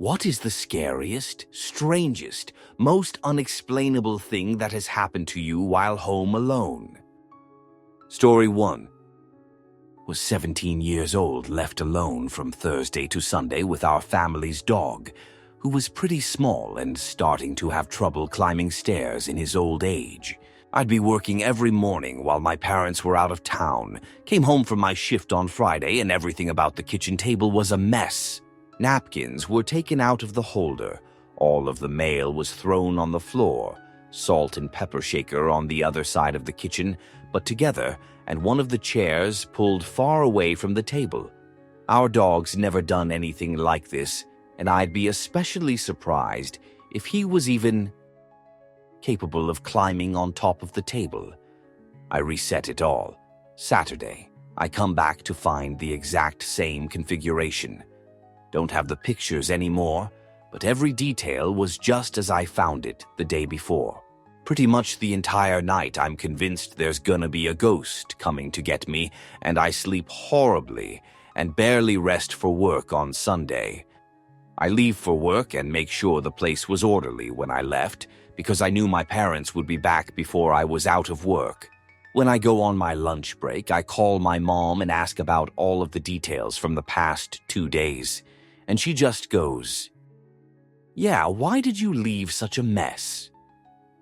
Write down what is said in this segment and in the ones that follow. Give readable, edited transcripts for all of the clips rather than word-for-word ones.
What is the scariest, strangest, most unexplainable thing that has happened to you while home alone? Story 1. Was 17 years old, left alone from Thursday to Sunday with our family's dog, who was pretty small and starting to have trouble climbing stairs in his old age. I'd be working every morning while my parents were out of town, came home from my shift on Friday, and everything about the kitchen table was a mess. Napkins were taken out of the holder, all of the mail was thrown on the floor, salt and pepper shaker on the other side of the kitchen, but together, and one of the chairs pulled far away from the table. Our dog's never done anything like this, and I'd be especially surprised if he was even capable of climbing on top of the table. I reset it all. Saturday, I come back to find the exact same configuration. Don't have the pictures anymore, but every detail was just as I found it the day before. Pretty much the entire night I'm convinced there's gonna be a ghost coming to get me, and I sleep horribly and barely rest for work on Sunday. I leave for work and make sure the place was orderly when I left, because I knew my parents would be back before I was out of work. When I go on my lunch break, I call my mom and ask about all of the details from the past 2 days. And she just goes, "Yeah, why did you leave such a mess?"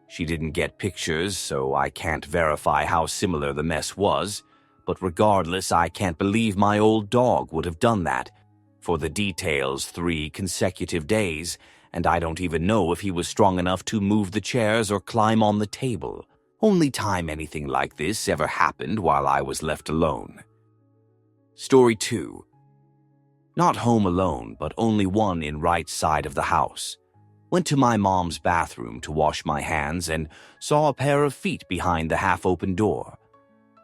She didn't get pictures, so I can't verify how similar the mess was, but regardless, I can't believe my old dog would have done that for the details 3 consecutive days, and I don't even know if he was strong enough to move the chairs or climb on the table. Only time anything like this ever happened while I was left alone. Story 2. Not home alone, but only one in right side of the house. Went to my mom's bathroom to wash my hands and saw a pair of feet behind the half-open door.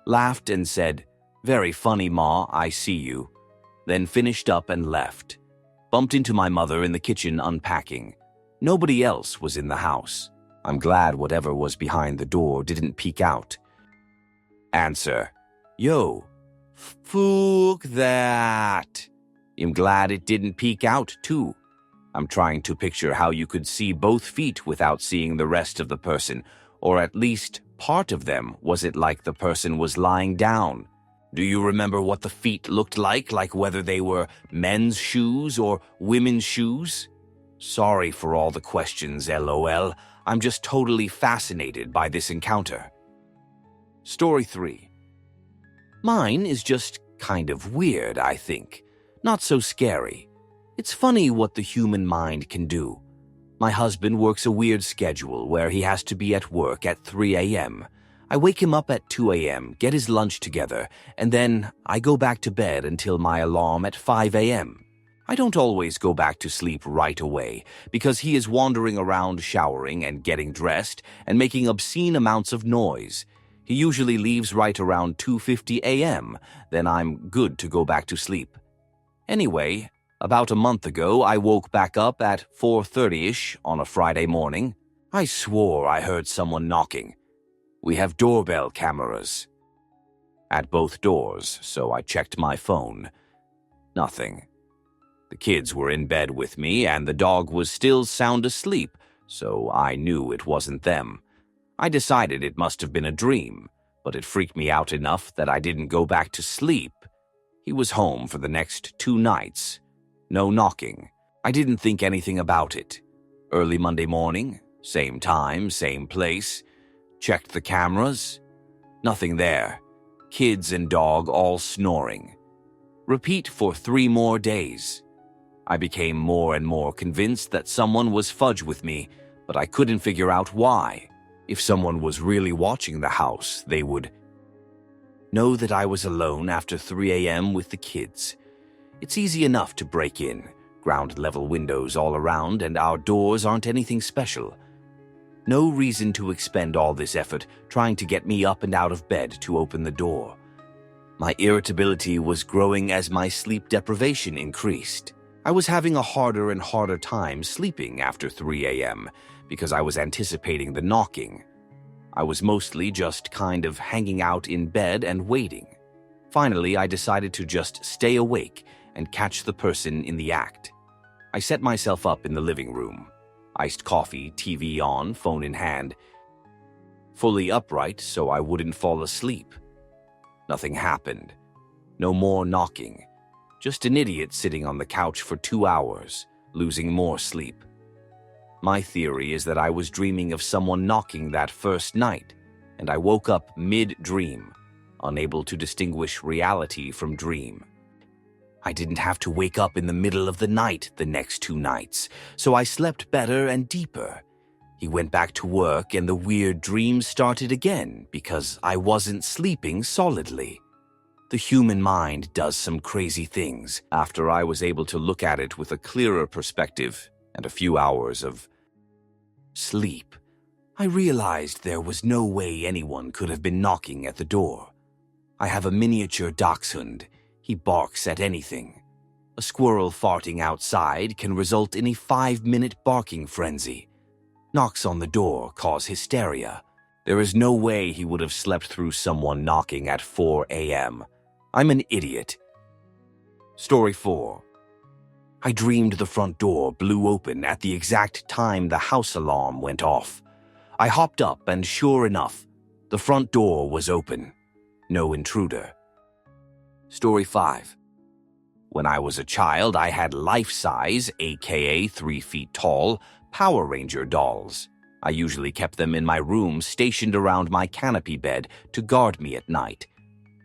Laughed and said, "Very funny, Ma, I see you." Then finished up and left. Bumped into my mother in the kitchen unpacking. Nobody else was in the house. I'm glad whatever was behind the door didn't peek out. Answer: Yo, fuck that. I'm glad it didn't peek out, too. I'm trying to picture how you could see both feet without seeing the rest of the person, or at least part of them. Was it like the person was lying down? Do you remember what the feet looked like whether they were men's shoes or women's shoes? Sorry for all the questions, LOL. I'm just totally fascinated by this encounter. Story 3. Mine is just kind of weird, I think. Not so scary. It's funny what the human mind can do. My husband works a weird schedule where he has to be at work at 3 a.m. I wake him up at 2 a.m., get his lunch together, and then I go back to bed until my alarm at 5 a.m. I don't always go back to sleep right away because he is wandering around showering and getting dressed and making obscene amounts of noise. He usually leaves right around 2:50 a.m., then I'm good to go back to sleep. Anyway, about a month ago, I woke back up at 4:30-ish on a Friday morning. I swore I heard someone knocking. We have doorbell cameras at both doors, so I checked my phone. Nothing. The kids were in bed with me, and the dog was still sound asleep, so I knew it wasn't them. I decided it must have been a dream, but it freaked me out enough that I didn't go back to sleep. He was home for the next 2 nights. No knocking. I didn't think anything about it. Early Monday morning, same time, same place. Checked the cameras. Nothing there. Kids and dog all snoring. Repeat for 3 more days. I became more and more convinced that someone was fudge with me, but I couldn't figure out why. If someone was really watching the house, they would know that I was alone after 3 a.m. with the kids. It's easy enough to break in. Ground-level windows all around, and our doors aren't anything special. No reason to expend all this effort trying to get me up and out of bed to open the door. My irritability was growing as my sleep deprivation increased. I was having a harder and harder time sleeping after 3 a.m. because I was anticipating the knocking. I was mostly just kind of hanging out in bed and waiting. Finally, I decided to just stay awake and catch the person in the act. I set myself up in the living room. Iced coffee, TV on, phone in hand. Fully upright so I wouldn't fall asleep. Nothing happened. No more knocking. Just an idiot sitting on the couch for 2 hours, losing more sleep. My theory is that I was dreaming of someone knocking that first night, and I woke up mid-dream, unable to distinguish reality from dream. I didn't have to wake up in the middle of the night the next 2 nights, so I slept better and deeper. He went back to work and the weird dream started again because I wasn't sleeping solidly. The human mind does some crazy things after I was able to look at it with a clearer perspective and a few hours of sleep. I realized there was no way anyone could have been knocking at the door. I have a miniature dachshund. He barks at anything. A squirrel farting outside can result in a 5-minute barking frenzy. Knocks on the door cause hysteria. There is no way he would have slept through someone knocking at 4 a.m. I'm an idiot. Story 4. I dreamed the front door blew open at the exact time the house alarm went off. I hopped up and sure enough, the front door was open. No intruder. Story 5. When I was a child, I had life-size, aka 3 feet tall, Power Ranger dolls. I usually kept them in my room stationed around my canopy bed to guard me at night.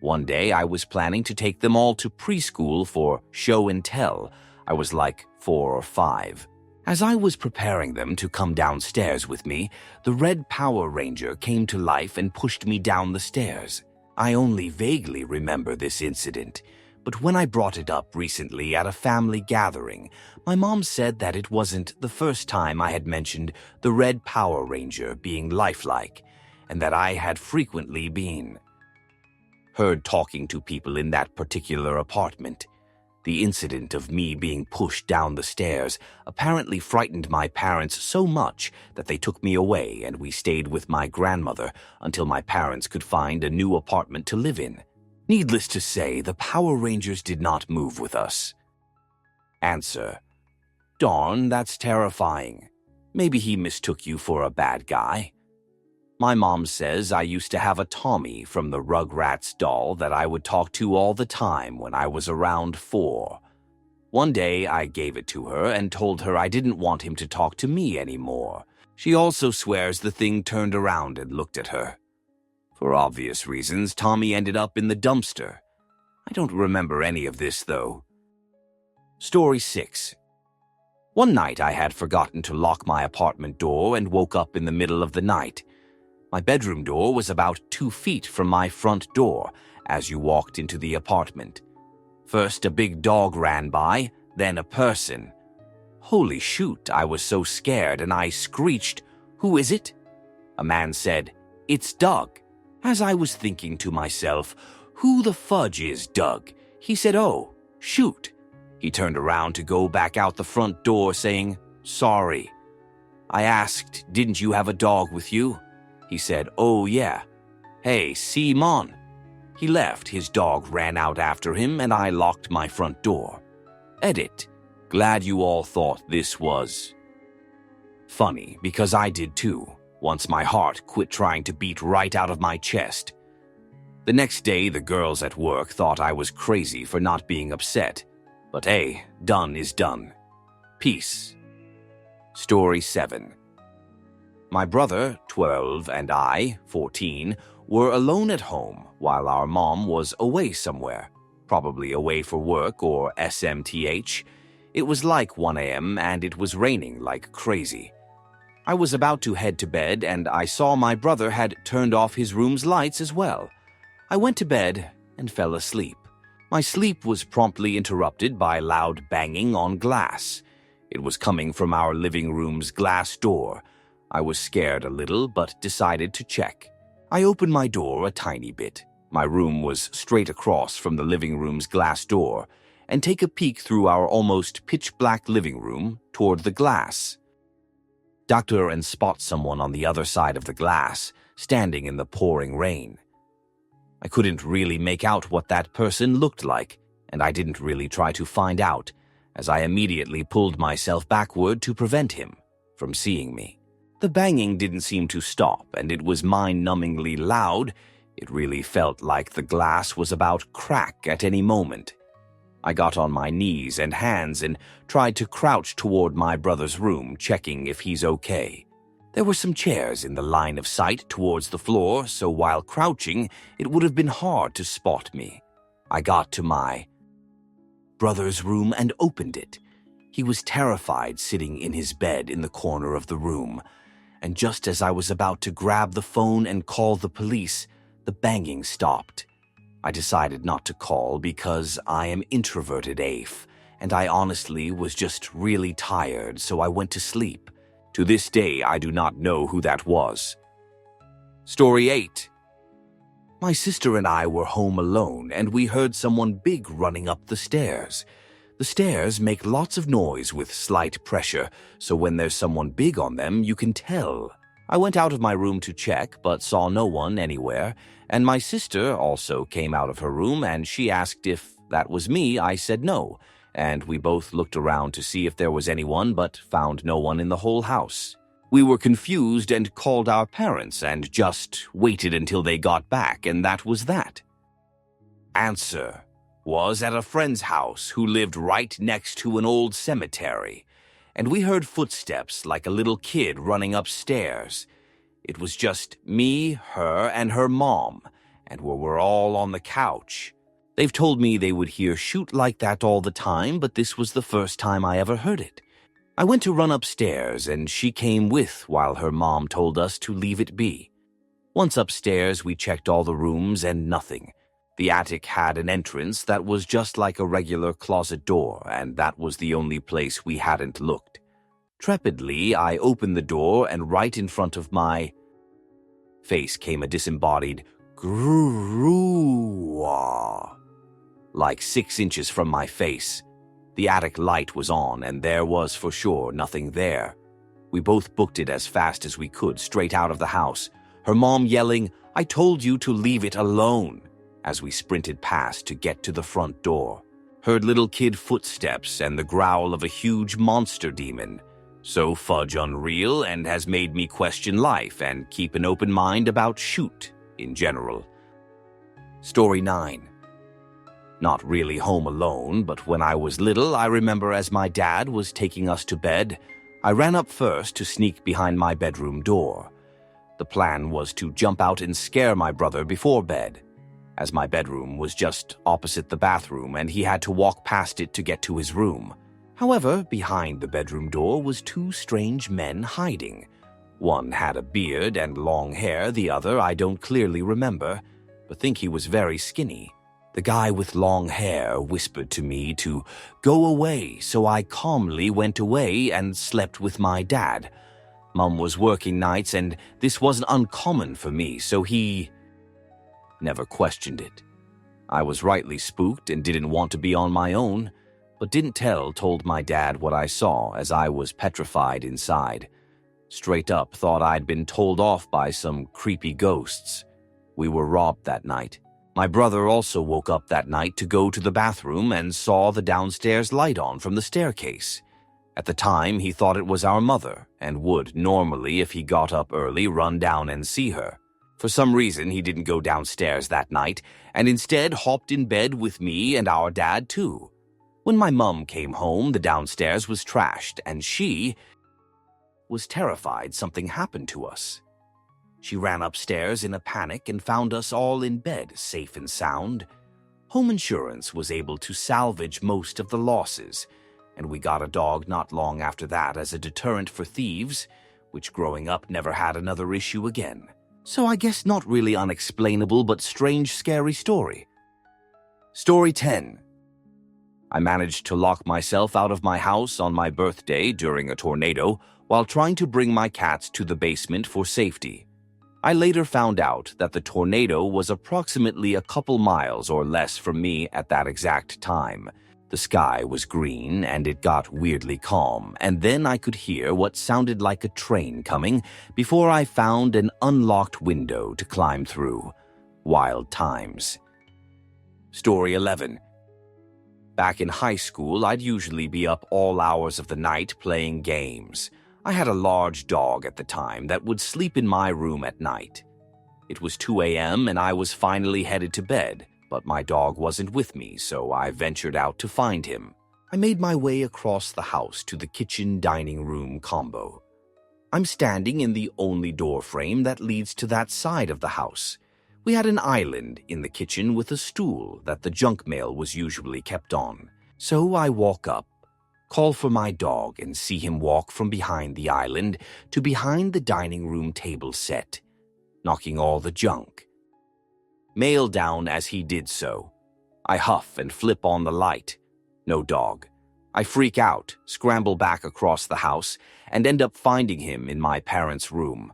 One day I was planning to take them all to preschool for show and tell. I was like 4 or 5. As I was preparing them to come downstairs with me, the red Power Ranger came to life and pushed me down the stairs. I only vaguely remember this incident, but when I brought it up recently at a family gathering, my mom said that it wasn't the first time I had mentioned the red Power Ranger being lifelike, and that I had frequently been heard talking to people in that particular apartment. The incident of me being pushed down the stairs apparently frightened my parents so much that they took me away and we stayed with my grandmother until my parents could find a new apartment to live in. Needless to say, the Power Rangers did not move with us. Answer: darn, that's terrifying. Maybe he mistook you for a bad guy. My mom says I used to have a Tommy from the Rugrats doll that I would talk to all the time when I was around 4. One day I gave it to her and told her I didn't want him to talk to me anymore. She also swears the thing turned around and looked at her. For obvious reasons, Tommy ended up in the dumpster. I don't remember any of this, though. Story 6. One night I had forgotten to lock my apartment door and woke up in the middle of the night. My bedroom door was about 2 feet from my front door as you walked into the apartment. First, a big dog ran by, then a person. Holy shoot, I was so scared and I screeched, "Who is it?" A man said, "It's Doug." As I was thinking to myself, "Who the fudge is Doug?" He said, "Oh, shoot." He turned around to go back out the front door saying, "Sorry." I asked, "Didn't you have a dog with you?" He said, "Oh yeah." "Hey, see him on." He left, his dog ran out after him, and I locked my front door. Edit. Glad you all thought this was funny, because I did too, once my heart quit trying to beat right out of my chest. The next day, the girls at work thought I was crazy for not being upset. But hey, done is done. Peace. Story 7. My brother, 12, and I, 14, were alone at home while our mom was away somewhere, probably away for work or SMTH. It was like 1 a.m. and it was raining like crazy. I was about to head to bed and I saw my brother had turned off his room's lights as well. I went to bed and fell asleep. My sleep was promptly interrupted by loud banging on glass. It was coming from our living room's glass door. I was scared a little, but decided to check. I opened my door a tiny bit. My room was straight across from the living room's glass door, and take a peek through our almost pitch-black living room toward the glass. Doctor and spot someone on the other side of the glass, standing in the pouring rain. I couldn't really make out what that person looked like, and I didn't really try to find out, as I immediately pulled myself backward to prevent him from seeing me. The banging didn't seem to stop, and it was mind-numbingly loud. It really felt like the glass was about to crack at any moment. I got on my knees and hands and tried to crouch toward my brother's room, checking if he's okay. There were some chairs in the line of sight towards the floor, so while crouching, it would have been hard to spot me. I got to my brother's room and opened it. He was terrified, sitting in his bed in the corner of the room. And just as I was about to grab the phone and call the police, the banging stopped. I decided not to call because I am introverted AF, and I honestly was just really tired, so I went to sleep. To this day, I do not know who that was. Story 8. My sister and I were home alone, and we heard someone big running up the stairs. The stairs make lots of noise with slight pressure, so when there's someone big on them, you can tell. I went out of my room to check, but saw no one anywhere, and my sister also came out of her room, and she asked if that was me. I said no, and we both looked around to see if there was anyone, but found no one in the whole house. We were confused and called our parents and just waited until they got back, and that was that. Answer was at a friend's house who lived right next to an old cemetery, and we heard footsteps like a little kid running upstairs. It was just me, her, and her mom, and we were all on the couch. They've told me they would hear shoot like that all the time, but this was the first time I ever heard it. I went to run upstairs, and she came with while her mom told us to leave it be. Once upstairs, we checked all the rooms and nothing. The attic had an entrance that was just like a regular closet door, and that was the only place we hadn't looked. Trepidly, I opened the door, and right in front of my face came a disembodied groo, like 6 inches from my face. The attic light was on, and there was for sure nothing there. We both booked it as fast as we could, straight out of the house, her mom yelling, "I told you to leave it alone," as we sprinted past to get to the front door. Heard little kid footsteps and the growl of a huge monster demon. So fudge unreal, and has made me question life and keep an open mind about shoot in general. Story 9. Not really home alone, but when I was little, I remember as my dad was taking us to bed, I ran up first to sneak behind my bedroom door. The plan was to jump out and scare my brother before bed, as my bedroom was just opposite the bathroom and he had to walk past it to get to his room. However, behind the bedroom door was 2 strange men hiding. One had a beard and long hair, the other I don't clearly remember, but think he was very skinny. The guy with long hair whispered to me to go away, so I calmly went away and slept with my dad. Mum was working nights, and this wasn't uncommon for me, so he never questioned it. I was rightly spooked and didn't want to be on my own, but told my dad what I saw as I was petrified inside. Straight up thought I'd been told off by some creepy ghosts. We were robbed that night. My brother also woke up that night to go to the bathroom and saw the downstairs light on from the staircase. At the time, he thought it was our mother and would normally, if he got up early, run down and see her. For some reason, he didn't go downstairs that night and instead hopped in bed with me and our dad too. When my mum came home, the downstairs was trashed and she was terrified something happened to us. She ran upstairs in a panic and found us all in bed, safe and sound. Home insurance was able to salvage most of the losses, and we got a dog not long after that as a deterrent for thieves, which growing up never had another issue again. So I guess not really unexplainable, but strange, scary story. Story 10. I managed to lock myself out of my house on my birthday during a tornado while trying to bring my cats to the basement for safety. I later found out that the tornado was approximately a couple miles or less from me at that exact time. The sky was green and it got weirdly calm, and then I could hear what sounded like a train coming before I found an unlocked window to climb through. Wild times. Story 11. Back in high school, I'd usually be up all hours of the night playing games. I had a large dog at the time that would sleep in my room at night. It was 2 a.m. and I was finally headed to bed, but my dog wasn't with me, so I ventured out to find him. I made my way across the house to the kitchen-dining room combo. I'm standing in the only doorframe that leads to that side of the house. We had an island in the kitchen with a stool that the junk mail was usually kept on. So I walk up, call for my dog, and see him walk from behind the island to behind the dining room table set, knocking all the junk mail down as he did so. I huff and flip on the light. No dog. I freak out, scramble back across the house, and end up finding him in my parents' room.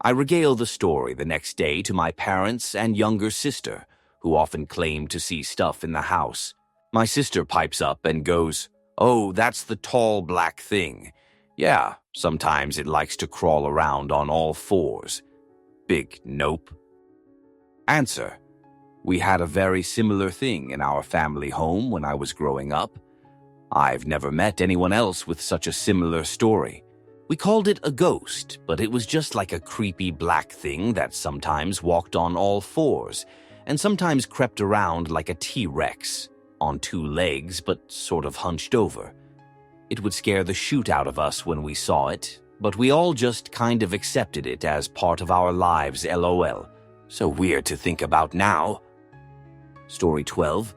I regale the story the next day to my parents and younger sister, who often claimed to see stuff in the house. My sister pipes up and goes, "Oh, that's the tall black thing. Yeah, sometimes it likes to crawl around on all fours." Big nope. Answer: we had a very similar thing in our family home when I was growing up. I've never met anyone else with such a similar story. We called it a ghost, but it was just like a creepy black thing that sometimes walked on all fours and sometimes crept around like a T-Rex, on 2 legs but sort of hunched over. It would scare the shoot out of us when we saw it, but we all just kind of accepted it as part of our lives, LOL. So weird to think about now. Story 12.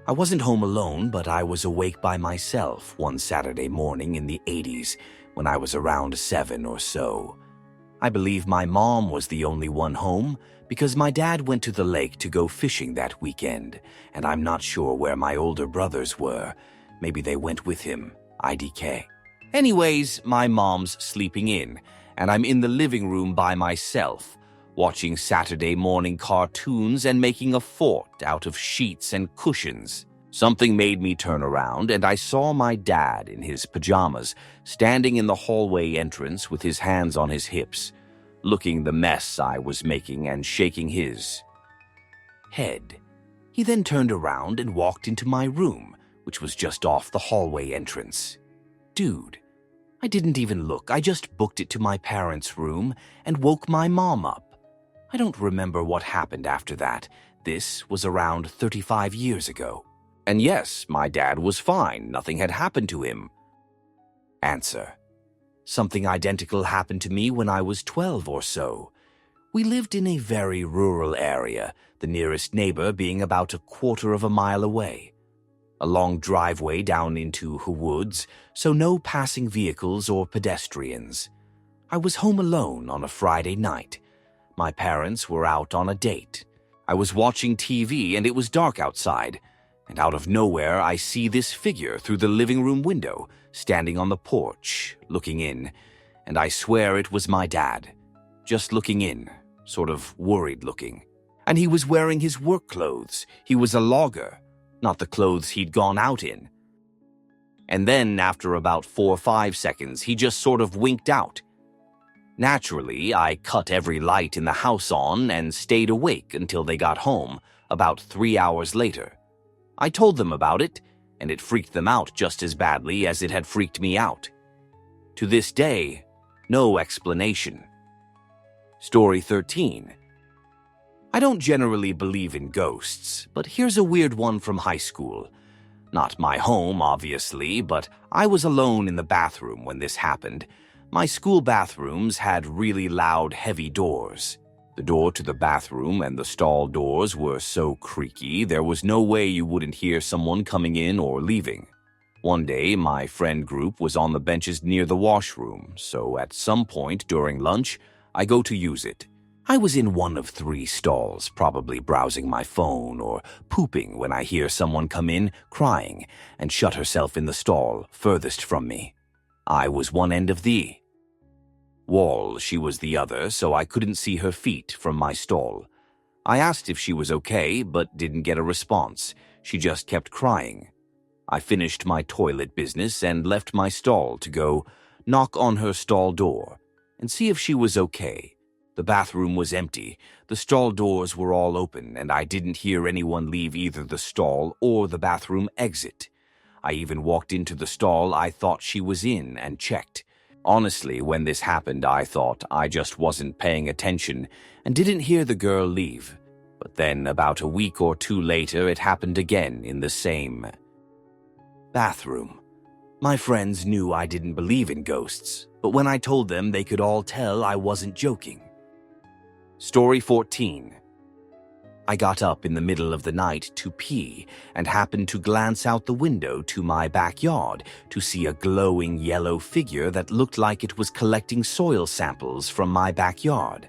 I wasn't home alone, but I was awake by myself one Saturday morning in the 80s when I was around 7 or so. I believe my mom was the only one home because my dad went to the lake to go fishing that weekend, and I'm not sure where my older brothers were. Maybe they went with him, IDK. Anyways, my mom's sleeping in, and I'm in the living room by myself, watching Saturday morning cartoons and making a fort out of sheets and cushions. Something made me turn around, and I saw my dad in his pajamas, standing in the hallway entrance with his hands on his hips, looking the mess I was making and shaking his head. He then turned around and walked into my room, which was just off the hallway entrance. Dude, I didn't even look. I just booked it to my parents' room and woke my mom up. I don't remember what happened after that. This was around 35 years ago. And yes, my dad was fine. Nothing had happened to him. Answer: something identical happened to me when I was 12 or so. We lived in a very rural area, the nearest neighbor being about a quarter of a mile away. A long driveway down into the woods, so no passing vehicles or pedestrians. I was home alone on a Friday night. My parents were out on a date. I was watching TV and it was dark outside, and out of nowhere I see this figure through the living room window, standing on the porch, looking in, and I swear it was my dad, just looking in, sort of worried looking. And he was wearing his work clothes. He was a logger, not the clothes he'd gone out in. And then, after about 4 or 5 seconds, he just sort of winked out. Naturally, I cut every light in the house on and stayed awake until they got home, about 3 hours later. I told them about it, and it freaked them out just as badly as it had freaked me out. To this day, no explanation. Story 13. I don't generally believe in ghosts, but here's a weird one from high school. Not my home, obviously, but I was alone in the bathroom when this happened. My school bathrooms had really loud, heavy doors. The door to the bathroom and the stall doors were so creaky, there was no way you wouldn't hear someone coming in or leaving. One day, my friend group was on the benches near the washroom, so at some point during lunch, I go to use it. I was in one of 3 stalls, probably browsing my phone or pooping when I hear someone come in, crying, and shut herself in the stall furthest from me. I was one end of the wall, she was the other, so I couldn't see her feet from my stall. I asked if she was okay, but didn't get a response. She just kept crying. I finished my toilet business and left my stall to go knock on her stall door and see if she was okay. The bathroom was empty, the stall doors were all open, and I didn't hear anyone leave either the stall or the bathroom exit. I even walked into the stall I thought she was in and checked. Honestly, when this happened, I thought I just wasn't paying attention and didn't hear the girl leave. But then, about a week or two later, it happened again in the same bathroom. My friends knew I didn't believe in ghosts, but when I told them, they could all tell I wasn't joking. Story 14. I got up in the middle of the night to pee and happened to glance out the window to my backyard to see a glowing yellow figure that looked like it was collecting soil samples from my backyard.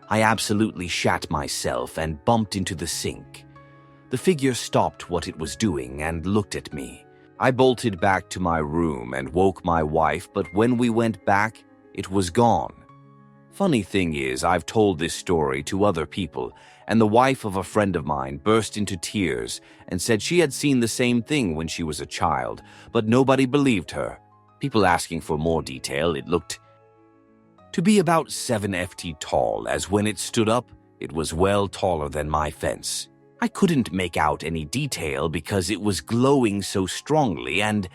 I absolutely shat myself and bumped into the sink. The figure stopped what it was doing and looked at me. I bolted back to my room and woke my wife, but when we went back, it was gone. Funny thing is, I've told this story to other people, and the wife of a friend of mine burst into tears and said she had seen the same thing when she was a child, but nobody believed her. People asking for more detail, it looked to be about 7 ft tall, as when it stood up, it was well taller than my fence. I couldn't make out any detail because it was glowing so strongly and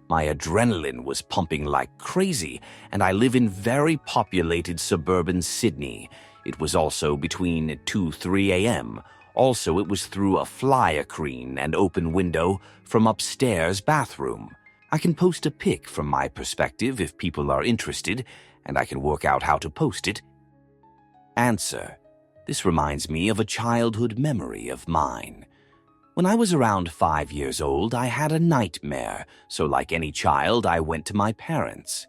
my adrenaline was pumping like crazy, and I live in very populated suburban Sydney. It was also between 2-3 a.m. Also, it was through a fly-screen and open window from upstairs bathroom. I can post a pic from my perspective if people are interested, and I can work out how to post it. Answer. This reminds me of a childhood memory of mine. When I was around 5 years old, I had a nightmare, so like any child, I went to my parents.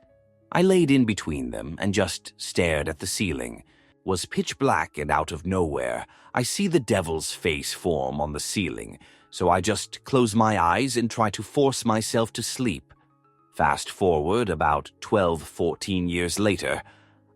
I laid in between them and just stared at the ceiling. It was pitch black, and out of nowhere, I see the devil's face form on the ceiling, so I just close my eyes and try to force myself to sleep. Fast forward about 12-14 years later,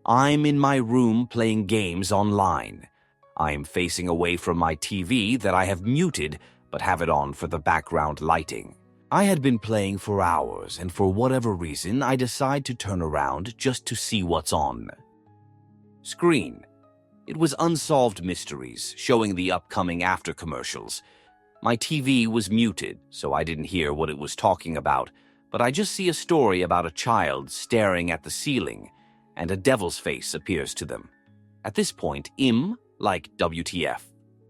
I'm in my room playing games online. I am facing away from my TV that I have muted but have it on for the background lighting. I had been playing for hours, and for whatever reason, I decide to turn around just to see what's on screen. It was Unsolved Mysteries, showing the upcoming after commercials. My TV was muted, so I didn't hear what it was talking about, but I just see a story about a child staring at the ceiling, and a devil's face appears to them. At this point, like WTF.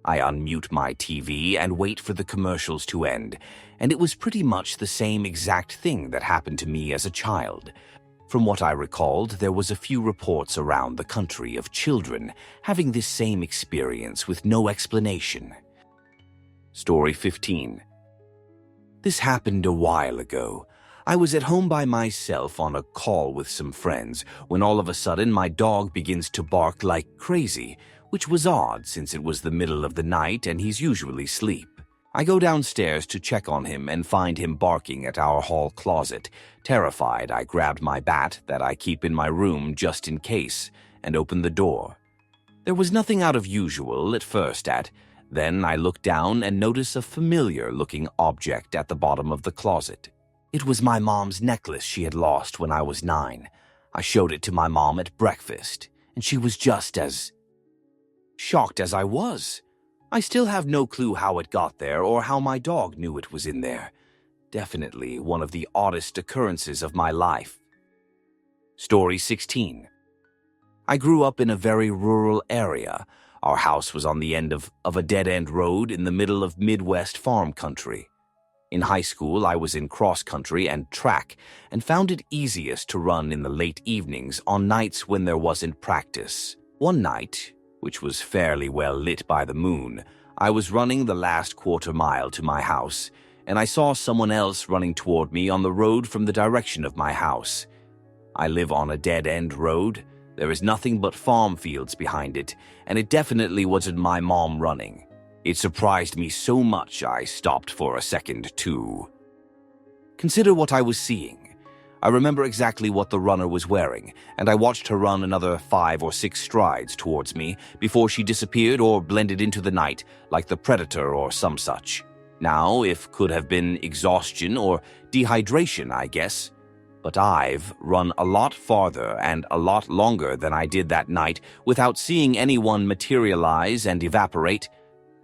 I unmute my TV and wait for the commercials to end, and it was pretty much the same exact thing that happened to me as a child. From what I recalled, there was a few reports around the country of children having this same experience with no explanation. Story 15. This happened a while ago. I was at home by myself on a call with some friends when all of a sudden my dog begins to bark like crazy, which was odd since it was the middle of the night and he's usually asleep. I go downstairs to check on him and find him barking at our hall closet. Terrified, I grabbed my bat that I keep in my room just in case and opened the door. There was nothing out of usual at first. Then I look down and notice a familiar-looking object at the bottom of the closet. It was my mom's necklace she had lost when I was 9. I showed it to my mom at breakfast, and she was just as shocked as I was. I still have no clue how it got there or how my dog knew it was in there. Definitely one of the oddest occurrences of my life. Story 16. I grew up in a very rural area. Our house was on the end of a dead-end road in the middle of Midwest farm country. In high school, I was in cross-country and track and found it easiest to run in the late evenings on nights when there wasn't practice. One night, which was fairly well lit by the moon, I was running the last quarter mile to my house, and I saw someone else running toward me on the road from the direction of my house. I live on a dead-end road. There is nothing but farm fields behind it, and it definitely wasn't my mom running. It surprised me so much I stopped for a second, too. Consider what I was seeing. I remember exactly what the runner was wearing, and I watched her run another 5 or 6 strides towards me before she disappeared or blended into the night like the predator or some such. Now, if could have been exhaustion or dehydration, I guess. But I've run a lot farther and a lot longer than I did that night without seeing anyone materialize and evaporate.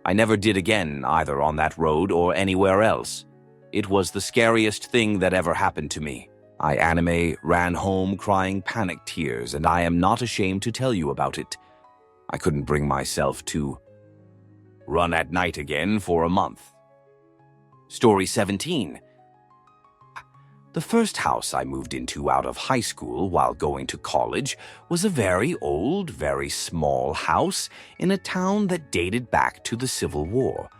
I never did again, either on that road or anywhere else. It was the scariest thing that ever happened to me. I ran home crying panic tears, and I am not ashamed to tell you about it. I couldn't bring myself to run at night again for a month. Story 17. The first house I moved into out of high school while going to college was a very old, very small house in a town that dated back to the Civil War.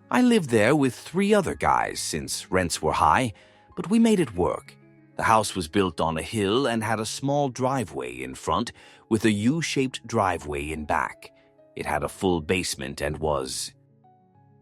I lived there with 3 other guys since rents were high, but we made it work. The house was built on a hill and had a small driveway in front with a U-shaped driveway in back. It had a full basement and was